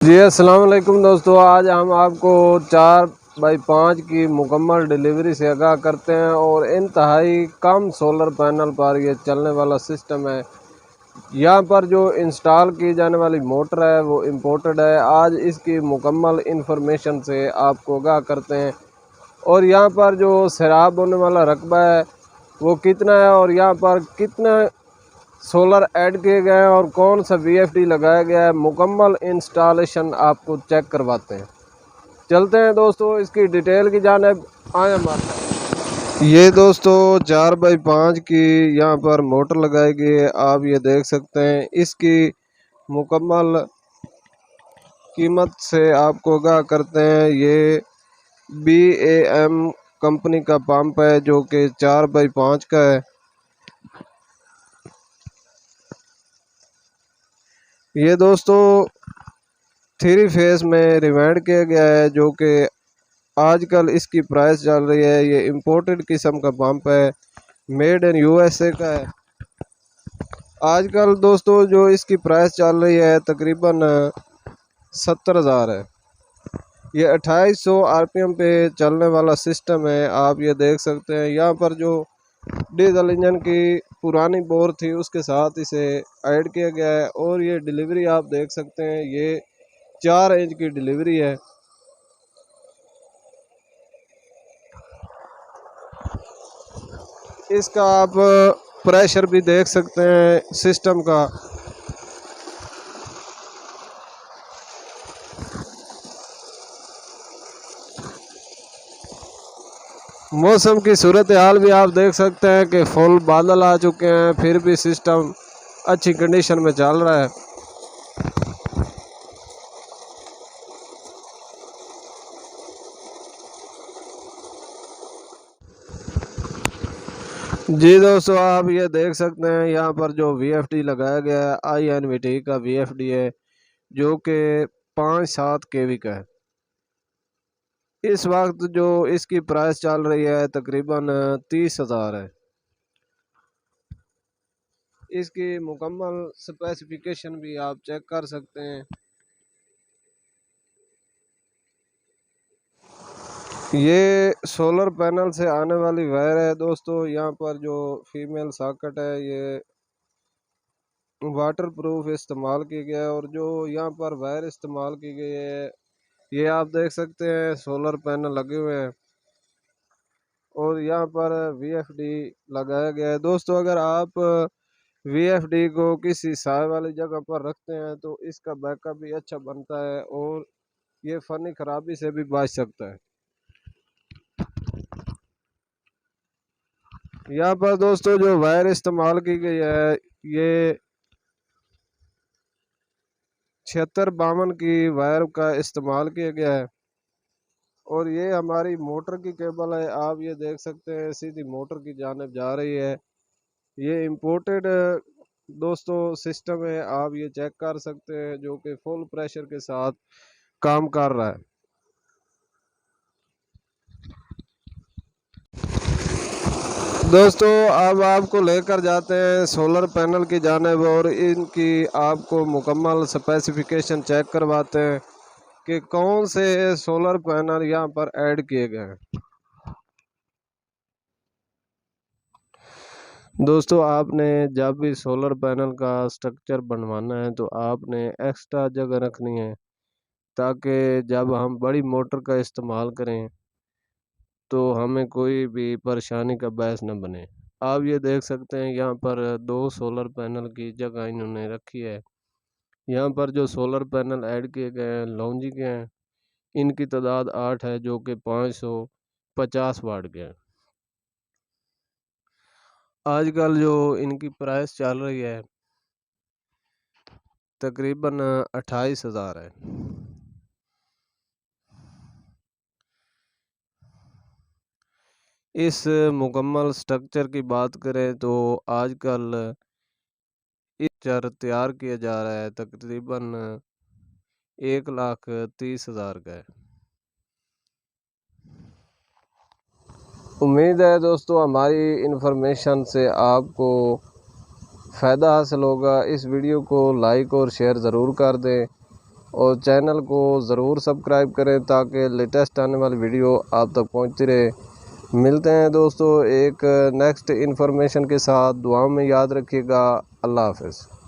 जी अस्सलाम वालेकुम दोस्तों, आज हम आपको 4x5 की मुकम्मल डिलीवरी से आगाह करते हैं और इंतहाई कम सोलर पैनल पर ये चलने वाला सिस्टम है। यहाँ पर जो इंस्टॉल की जाने वाली मोटर है वो इम्पोर्टेड है। आज इसकी मुकम्मल इंफॉर्मेशन से आपको आगाह करते हैं और यहाँ पर जो सैराब होने वाला रकबा है वो कितना है और यहाँ पर कितना सोलर ऐड किए गए हैं और कौन सा वीएफडी लगाया गया है, मुकम्मल इंस्टॉलेशन आपको चेक करवाते हैं। चलते हैं दोस्तों इसकी डिटेल की जानिब, आए हमारे। ये दोस्तों 4x5 की यहाँ पर मोटर लगाई गई है, आप ये देख सकते हैं। इसकी मुकम्मल कीमत से आपको आगाह करते हैं। ये BAM कंपनी का पंप है जो कि 4x5 का है। ये दोस्तों 3 फेस में रिवाइंड किया गया है जो कि आजकल इसकी प्राइस चल रही है। ये इंपोर्टेड किस्म का पंप है, मेड इन USA का है। आजकल दोस्तों जो इसकी प्राइस चल रही है तकरीबन 70,000 है। ये 2800 RPM पे चलने वाला सिस्टम है, आप ये देख सकते हैं। यहाँ पर जो डीजल इंजन की पुरानी बोर थी उसके साथ इसे ऐड किया गया है और ये डिलीवरी आप देख सकते हैं। ये 4 इंच की डिलीवरी है। इसका आप प्रेशर भी देख सकते हैं सिस्टम का। मौसम की सूरत हाल भी आप देख सकते हैं कि फुल बादल आ चुके हैं, फिर भी सिस्टम अच्छी कंडीशन में चल रहा है। जी दोस्तों, आप ये देख सकते हैं यहाँ पर जो VFD लगाया गया है INVT का VFD है जो कि 5-7 kV का है। इस वक्त जो इसकी प्राइस चल रही है तकरीबन 30,000 है। इसकी मुकम्मल स्पेसिफिकेशन भी आप चेक कर सकते हैं। ये सोलर पैनल से आने वाली वायर है दोस्तों। यहाँ पर जो फीमेल सॉकेट है ये वाटर प्रूफ इस्तेमाल की गया है और जो यहाँ पर वायर इस्तेमाल की गई है ये आप देख सकते हैं। सोलर पैनल लगे हुए हैं और यहाँ पर VFD लगाया गया है। दोस्तों अगर आप VFD को किसी साए वाली जगह पर रखते हैं तो इसका बैकअप भी अच्छा बनता है और ये फनी खराबी से भी बच सकता है। यहाँ पर दोस्तों जो वायर इस्तेमाल की गई है ये 76-52 की वायर का इस्तेमाल किया गया है और ये हमारी मोटर की केबल है, आप ये देख सकते हैं सीधी मोटर की जानिब जा रही है। ये इम्पोर्टेड दोस्तों सिस्टम है, आप ये चेक कर सकते हैं जो कि फुल प्रेशर के साथ काम कर रहा है। दोस्तों अब आपको लेकर जाते हैं सोलर पैनल की जानिब और इनकी आपको मुकम्मल स्पेसिफिकेशन चेक करवाते हैं कि कौन से सोलर पैनल यहाँ पर ऐड किए गए हैं। दोस्तों आपने जब भी सोलर पैनल का स्ट्रक्चर बनवाना है तो आपने एक्स्ट्रा जगह रखनी है ताकि जब हम बड़ी मोटर का इस्तेमाल करें तो हमें कोई भी परेशानी का बायस न बने। आप ये देख सकते हैं यहाँ पर 2 सोलर पैनल की जगह इन्होंने रखी है। यहाँ पर जो सोलर पैनल ऐड किए गए हैं लॉन्जी के हैं, इनकी तादाद 8 है जो कि 550 वाट के हैं। आजकल जो इनकी प्राइस चल रही है तकरीबन 28,000 है। इस मुकम्मल स्ट्रक्चर की बात करें तो आजकल इस स्ट्रक्चर तैयार किया जा रहा है तकरीबन 1,30,000 का है। उम्मीद है दोस्तों हमारी इन्फॉर्मेशन से आपको फ़ायदा हासिल होगा। इस वीडियो को लाइक और शेयर ज़रूर कर दें। और चैनल को ज़रूर सब्सक्राइब करें ताकि लेटेस्ट आने वाली वीडियो आप तक पहुंचती रहे। मिलते हैं दोस्तों एक नेक्स्ट इन्फॉर्मेशन के साथ। दुआ में याद रखिएगा। अल्लाह हाफ़िज़।